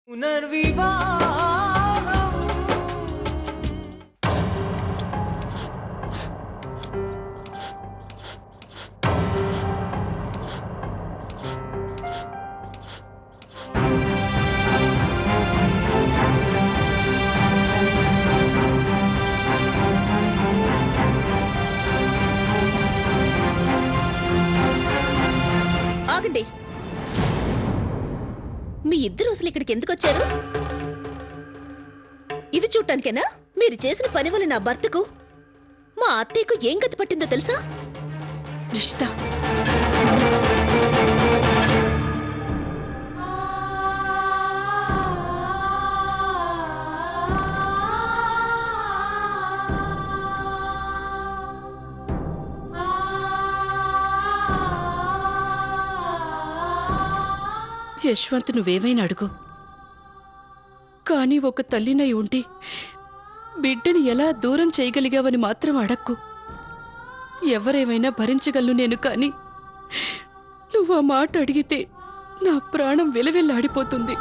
ఆగండి. మీ ఇద్దరు అసలు ఇక్కడికి ఎందుకు వచ్చారు? ఇది చూడటానికేనా? మీరు చేసిన పని వల్ల నా భర్తకు, మా అత్తయ్యకు ఏం గతి పట్టిందో తెలుసా? రిషిత, యశ్వంత్ నువ్వేమైనా అడుగు, కానీ ఒక తల్లినై ఉండి బిడ్డని ఎలా దూరం చేయగలిగావని మాత్రం అడక్కు. ఎవరేమైనా భరించగలను నేను, కానీ నువ్వు ఆ మాట అడిగితే నా ప్రాణం విలవిల్లాడిపోతుంది.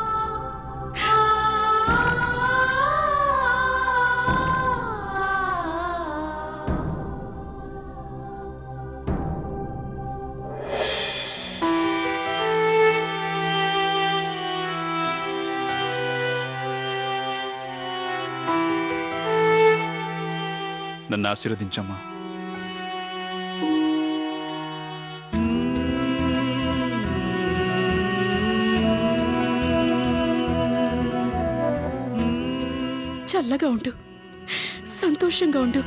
నన్ను ఆశీర్వదించమ్మా. చల్లగా ఉండు, సంతోషంగా ఉండు.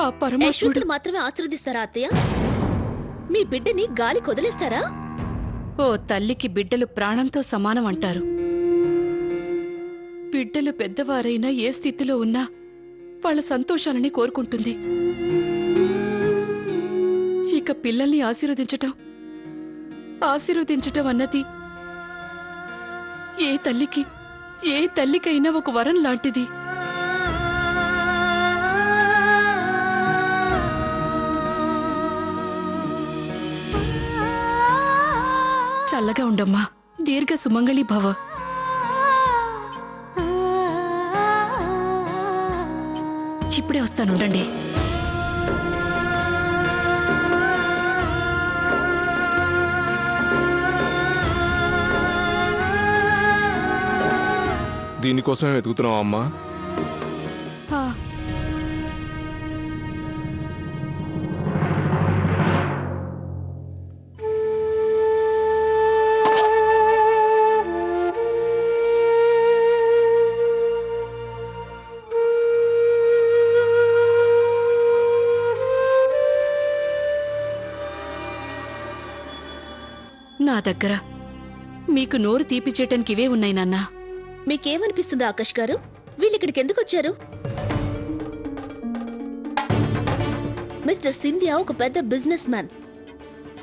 ఆ పరమేశ్వరుడు యశ్వంతుడు మాత్రమే ఆశీర్వదిస్తారా అత్తయ్య? మీ బిడ్డని గాలి కొదిలేస్తారా? ఓ తల్లికి బిడ్డలు ప్రాణంతో సమానం అంటారు. బిడ్డలు పెద్దవారైనా ఏ స్థితిలో ఉన్నా వాళ్ళ సంతోషాలని కోరుకుంటుంది. ఇక పిల్లల్ని ఆశీర్వదించటం అన్నది ఏ తల్లికైనా ఒక వరం లాంటిది. చల్లగా ఉండమ్మా, దీర్ఘ సుమంగళి భవ. ఇప్పుడే వస్తానుండండి. దీనికోసమే వెతుకుతున్నావా అమ్మా? నా దగ్గర మీకు నోరు తీపిచ్చేయటానికి ఇవే ఉన్నాయి నాన్నా. మీకేమనిపిస్తుందా ఆకాష్ గారు? వీళ్ళిక్కడికి ఎందుకు వచ్చారు? మిస్టర్ సింధియా ఒక పెద్ద బిజినెస్ మ్యాన్.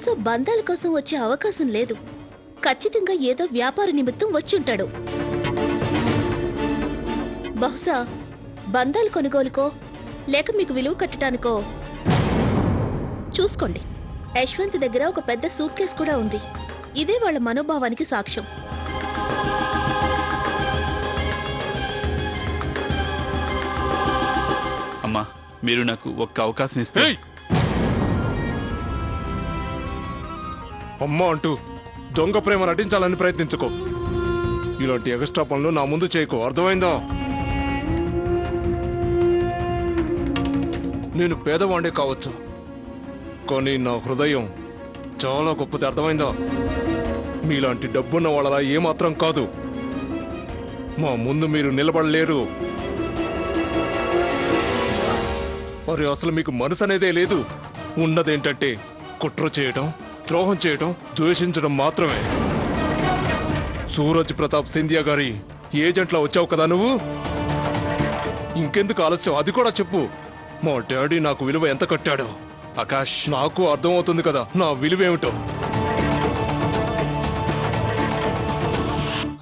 సో బంధాల కోసం వచ్చే అవకాశం లేదు. ఖచ్చితంగా ఏదో వ్యాపార నిమిత్తం వచ్చుంటాడు. బహుశా బంధాలు కొనుగోలుకో లేక మీకు విలువ కట్టడానికో. చూసుకోండి, యశ్వంత్ దగ్గర ఒక పెద్ద సూట్ కేస్ కూడా ఉంది. ఇదే వాళ్ళ మనోభావానికి సాక్ష్యం. అమ్మా, మీరు నాకు ఒక్క అవకాశం ఇస్తే. అమ్మ అంటూ దొంగ ప్రేమ నటించాలని ప్రయత్నించుకో. ఇలాంటి ఎక్స్ట్రా పనులు నా ముందు చేయకు, అర్థమైందా? నేను పేదవాడే కావచ్చు, కానీ నా హృదయం చాలా గొప్పది, అర్థమైందా? మీలాంటి డబ్బున్న వాళ్ళలా ఏమాత్రం కాదు. మా ముందు మీరు నిలబడలేరు. మరి అసలు మీకు మనసు అనేదే లేదు. ఉన్నదేంటంటే కుట్ర చేయటం, ద్రోహం చేయటం, ద్వేషించడం మాత్రమే. సూరజ్ ప్రతాప్ సింధియా గారి ఏజెంట్లా వచ్చావు కదా నువ్వు. ఇంకెందుకు ఆలస్యం, అది కూడా చెప్పు. మా డాడీ నాకు విలువ ఎంత కట్టాడో ఆకాష్, నాకు అర్థమవుతుంది కదా నా విలువేమిటో.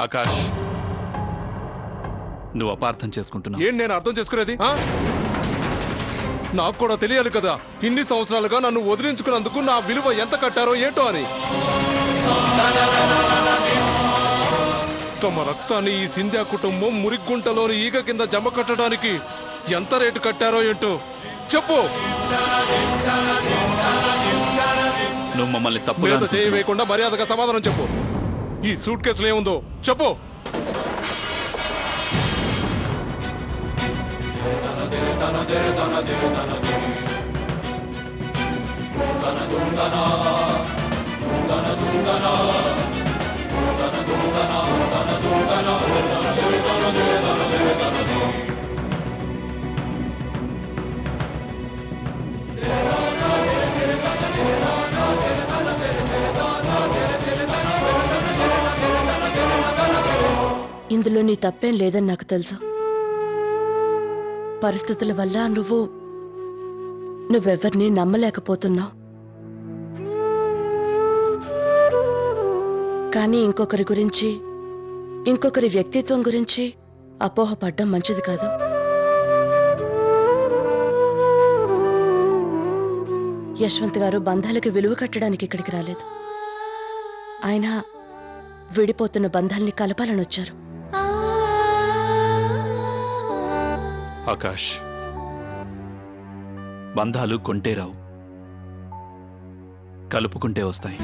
ఆకాష్, నువ్వు అపార్థం చేసుకుంటున్నావు. ఏం నేను అర్థం చేసుకునేది? నాకు కూడా తెలియాలి కదా, ఇన్ని సంవత్సరాలుగా నన్ను వదిలించుకున్నందుకు నా విలువ ఎంత కట్టారో ఏంటో అని. తమ రక్తాన్ని ఈ సింధ్యా కుటుంబం మురిగ్గుంటలోని ఈగ కింద జమ కట్టడానికి ఎంత రేటు కట్టారో ఏంటో చెప్పు. నువ్వు మమ్మల్ని మీద తప్పుగా చేయి వేయకుండా మర్యాదగా సమాధానం చెప్పు. ఈ సూట్ కేసులో ఏముందో చెప్పు. ఇందులో నీ తప్పేం లేదని నాకు తెలుసు. పరిస్థితుల వల్ల నువ్వెవరిని నమ్మలేకపోతున్నావు. కానీ ఇంకొకరి గురించి, ఇంకొకరి వ్యక్తిత్వం గురించి అపోహపడ్డం మంచిది కాదు. యశ్వంత్ గారు బంధాలకు విలువ కట్టడానికి ఇక్కడికి రాలేదు. ఆయన విడిపోతున్న బంధాల్ని కలపాలని వచ్చారు. ఆకాష్, బంధాలు కొంటే రావు, కలుపుకుంటే వస్తాయి.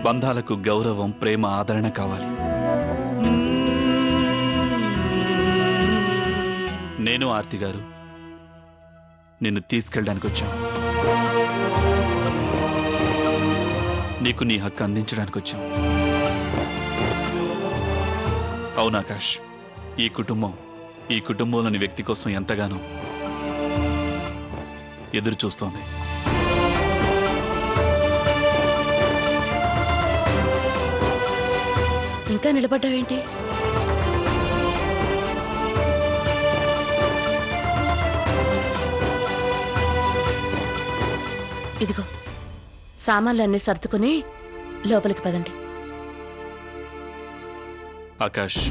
బంధాలకు గౌరవం, ప్రేమ, ఆదరణ కావాలి. నేను ఆర్తి గారు నిన్ను తీసుకెళ్ళడానికి వచ్చాను. నీకు నీ హక్కు అందించడానికి వచ్చాం. అవును ఆకాష్, ఈ కుటుంబంలోని వ్యక్తి కోసం ఎంతగానో ఎదురు చూస్తోంది. ఇంకా నిలబడ్డావేంటి? ఇదిగో సామాన్లన్నీ సర్దుకుని లోపలికి పదండి. ఆకాష్,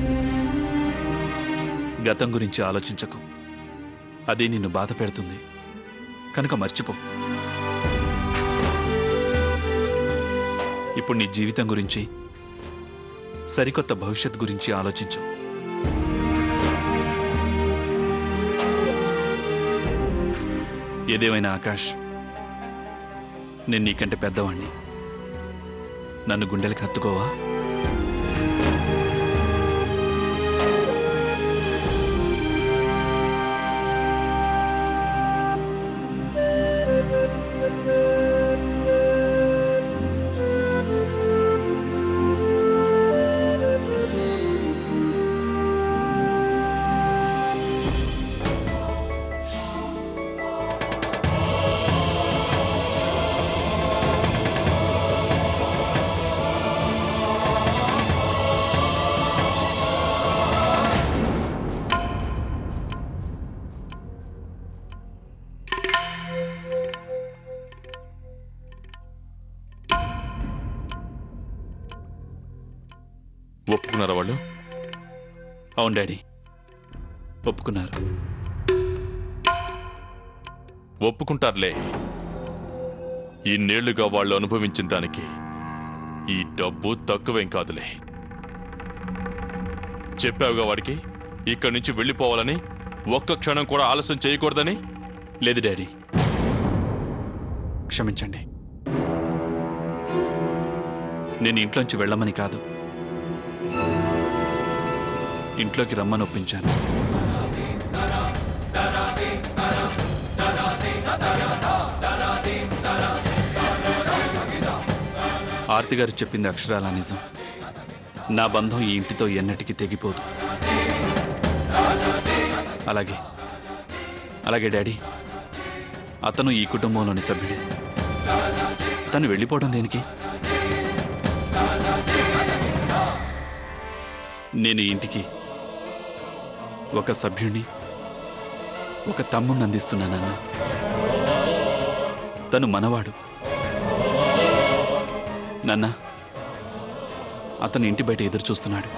గతం గురించి ఆలోచించకు. అది నిన్ను బాధ పెడుతుంది కనుక మర్చిపో. ఇప్పుడు నీ జీవితం గురించి, సరికొత్త భవిష్యత్ గురించి ఆలోచించు. ఏదేమైనా ఆకాష్, నేను నీకంటే పెద్దవాణ్ణి. నన్ను గుండెలకు హత్తుకోవా? ఒప్పుకున్నారా వాళ్ళు? అవును డాడీ, ఒప్పుకున్నారు. ఒప్పుకుంటారులే. ఇన్నేళ్లుగా వాళ్ళు అనుభవించిన దానికి ఈ డబ్బు తక్కువేం కాదులే. చెప్పావుగా వాడికి ఇక్కడి నుంచి వెళ్ళిపోవాలని, ఒక్క క్షణం కూడా ఆలస్యం చేయకూడదని. లేదు డాడీ, క్షమించండి. నేను ఇంట్లోంచి వెళ్ళమని కాదు, ఇంట్లోకి రమ్మని ఒప్పించాను. ఆర్తి గారు చెప్పింది అక్షరాల నిజం. నా బంధం ఈ ఇంటితో ఎన్నటికీ తెగిపోదు. అలాగే అలాగే డాడీ, అతను ఈ కుటుంబంలోని సభ్యుడే. తను వెళ్ళిపోవడం దేనికి? నేను ఈ ఇంటికి ఒక సభ్యుణ్ణి, ఒక తమ్ముణ్ణి అందిస్తున్నానన్న. తను మనవాడు. నాన్న, అతను ఇంటి బయట ఎదురు చూస్తున్నాడు.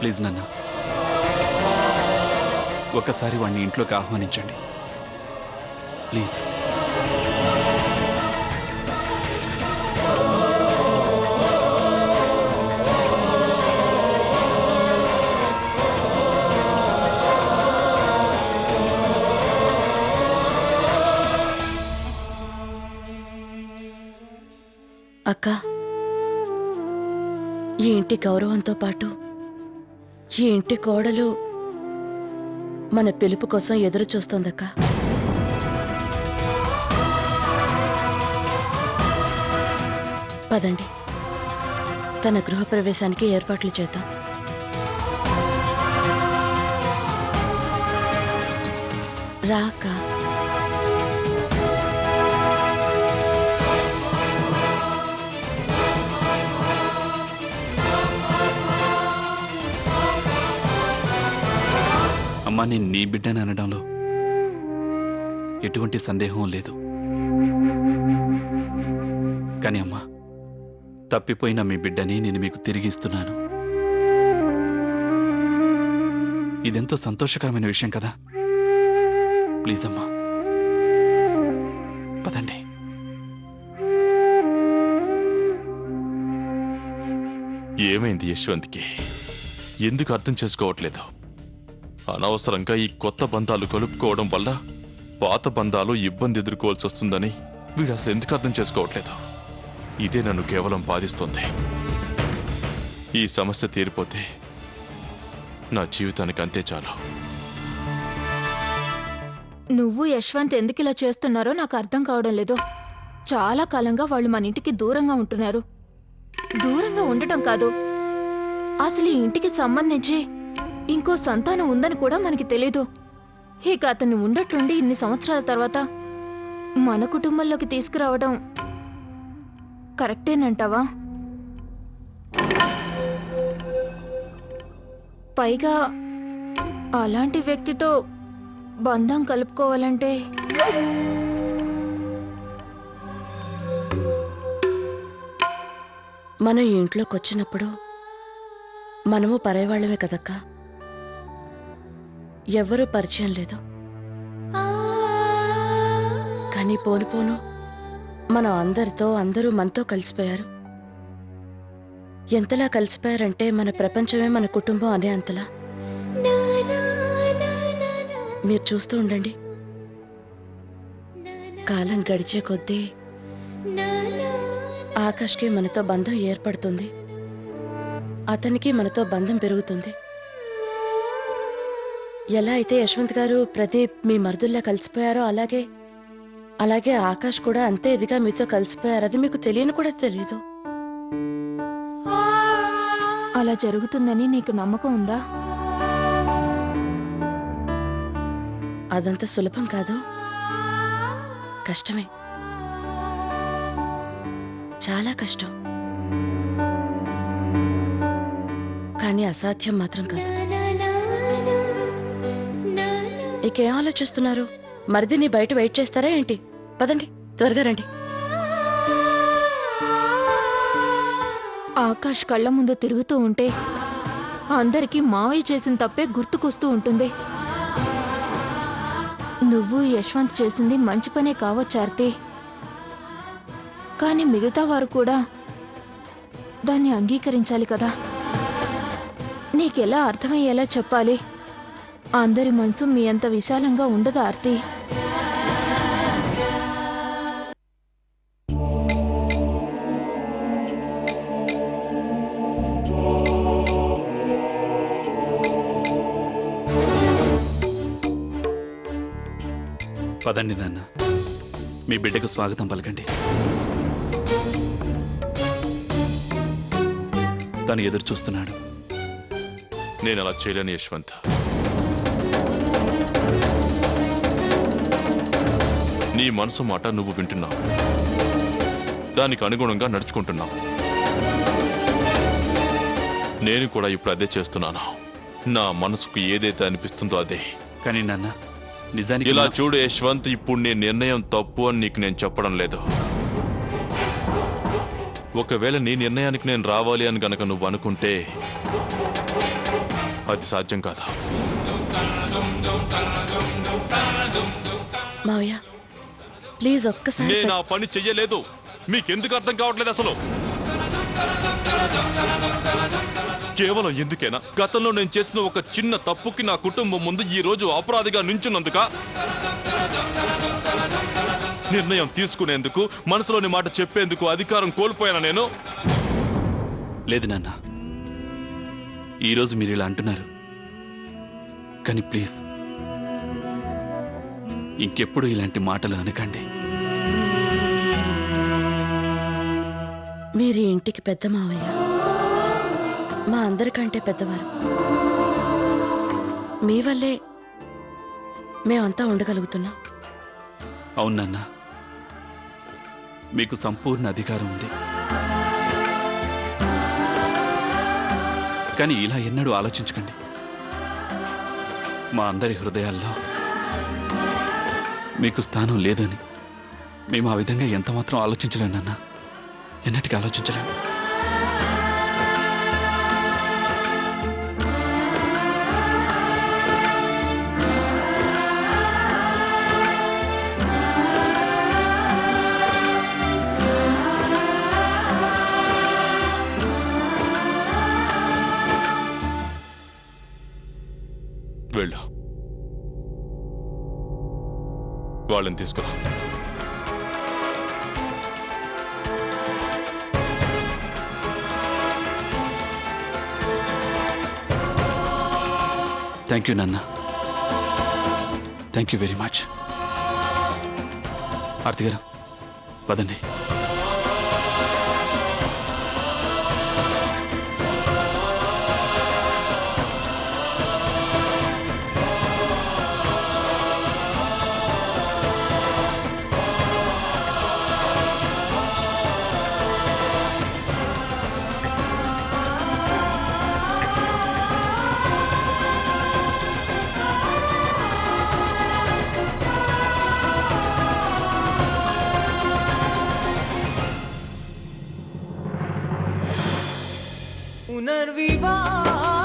ప్లీజ్ నాన్న, ఒకసారి వాడిని ఇంట్లోకి ఆహ్వానించండి ప్లీజ్. అక్క, ఈ ఇంటి గౌరవంతో పాటు ఈ ఇంటి కోడలు మన పిలుపు కోసం ఎదురు చూస్తోందక్క. పదండి, తన గృహప్రవేశానికి ఏర్పాట్లు చేద్దాం. రా అక్క. అమ్మా, నేను నీ బిడ్డని అనడంలో ఎటువంటి సందేహం లేదు. కానీ అమ్మా, తప్పిపోయిన మీ బిడ్డని నేను మీకు తిరిగి ఇస్తున్నాను. ఇదెంతో సంతోషకరమైన విషయం కదా. ప్లీజ్ అమ్మా, పదండి. ఏమైంది యశ్వంత్కి? ఎందుకు అర్థం చేసుకోవట్లేదు? అనవసరంగా ఈ కొత్త బంధాలు కలుపుకోవడం వల్ల పాత బంధాలు ఇబ్బంది ఎదుర్కోవాల్సి వస్తుందని వీడు అసలు ఎందుకు అర్థం చేసుకోవట్లేదు? ఇదే నన్ను కేవలం బాధిస్తోంది. ఈ సమస్య తీరిపోతే నా జీవితానికి అంతే చాలు. నువ్వు యశ్వంత్ ఎందుకు ఇలా చేస్తున్నారో నాకు అర్థం కావడం లేదు. చాలా కాలంగా వాళ్ళు మన ఇంటికి దూరంగా ఉంటున్నారు. దూరంగా ఉండటం కాదు, అసలు ఈ ఇంటికి సంబంధించి ఇంకో సంతానం ఉందని కూడా మనకి తెలీదు. ఇక అతన్ని ఉండట్టుండి ఇన్ని సంవత్సరాల తర్వాత మన కుటుంబంలోకి తీసుకురావడం కరెక్టేనంటావా? పైగా అలాంటి వ్యక్తితో బంధం కలుపుకోవాలంటే మనం ఈ ఇంట్లోకి వచ్చినప్పుడు మనము పరాయివాళ్లమే కదక్కా. ఎవ్వరూ పరిచయం లేదు. కానీ పోను పోను మనం అందరూ మనతో కలిసిపోయారు. ఎంతలా కలిసిపోయారంటే మన ప్రపంచమే మన కుటుంబం అనే అంతలా. మీరు చూస్తూ ఉండండి, కాలం గడిచే కొద్దీ ఆకాష్కి మనతో బంధం ఏర్పడుతుంది, అతనికి మనతో బంధం పెరుగుతుంది. ఎలా అయితే యశ్వంత్ గారు ప్రదీప్ మీ మరుదుల్లా కలిసిపోయారో అలాగే ఆకాష్ కూడా అంతే ఇదిగా మీతో కలిసిపోయారు. అది మీకు తెలియని కూడా తెలీదు. అలా జరుగుతుందని నీకు నమ్మకం ఉందా? అదంత సులభం కాదు, కష్టమే, చాలా కష్టం. కానీ అసాధ్యం మాత్రం కాదు. ఇకేం ఆలోచిస్తున్నారు? మరిదిని బయట వెయిట్ చేస్తారా ఏంటి? పదండి, త్వరగా రండి. ఆకాష్ కళ్ళ ముందు తిరుగుతూ ఉంటే అందరికీ మావయ్య చేసిన తప్పే గుర్తుకొస్తూ ఉంటుంది. నువ్వు యశ్వంత్ చేసింది మంచి పనే కావచ్చు ఆర్తి, కానీ మిగతా వారు కూడా దాన్ని అంగీకరించాలి కదా. నీకెలా అర్థమయ్యేలా చెప్పాలి? అందరి మనసు మీ అంత విశాలంగా ఉండదు ఆర్తి. పదండి నాన్న, మీ బిడ్డకు స్వాగతం పలకండి. తను ఎదురు చూస్తున్నాడు. నేను అలా చేయలేను యశ్వంత్. నీ మనసు మాట నువ్వు వింటున్నావు, దానికి అనుగుణంగా నడుచుకుంటున్నావు. నేను కూడా ఇప్పుడు అదే చేస్తున్నాను. నా మనసుకు ఏదైతే అనిపిస్తుందో అదే. కానీ నాన్న, నిజానికి ఇలా చూడు యశ్వంత్, ఇప్పుడు నీ నిర్ణయం తప్పు అని నీకు నేను చెప్పడం లేదు. ఒకవేళ నీ నిర్ణయానికి నేను రావాలి అని గనక నువ్వు అనుకుంటే అది సాధ్యం కాదా? మావయ్య, ప్లీజ్ ఒక్కసారి. నేను ఆ పని చెయ్యలేదు. మీకెందుకు అర్థం కావట్లేదు అసలు? కేవలం ఎందుకేనా? గతంలో నేను చేసిన ఒక చిన్న తప్పుకి నా కుటుంబం ముందు ఈ రోజు అపరాధిగా నించున్నందుక? నిర్ణయం తీసుకునేందుకు, మనసులోని మాట చెప్పేందుకు అధికారం కోల్పోయానా నేను? లేదు నాన్న, ఈరోజు మీరు ఇలా అంటున్నారు, కానీ ప్లీజ్ ఇంకెప్పుడు ఇలాంటి మాటలు అనకండి. మీరు ఈ ఇంటికి పెద్ద మావయ్య, మా అందరికంటే పెద్దవారు. మీ వల్లే మేమంతా ఉండగలుగుతున్నాం. అవును నాన్న, మీకు సంపూర్ణ అధికారం ఉంది. కానీ ఇలా ఎన్నడూ ఆలోచించకండి. మా అందరి హృదయాల్లో మీకు స్థానం లేదని. మేము ఆ విధంగా ఎంత మాత్రం ఆలోచించలేము నాన్న, ఎన్నటికీ ఆలోచించలేము. వెళ్ళు, వాళ్ళని తీసుకురా. థ్యాంక్ యూ నాన్న, thank you very much. Aarti గారు పదండి. पुनर्विवाह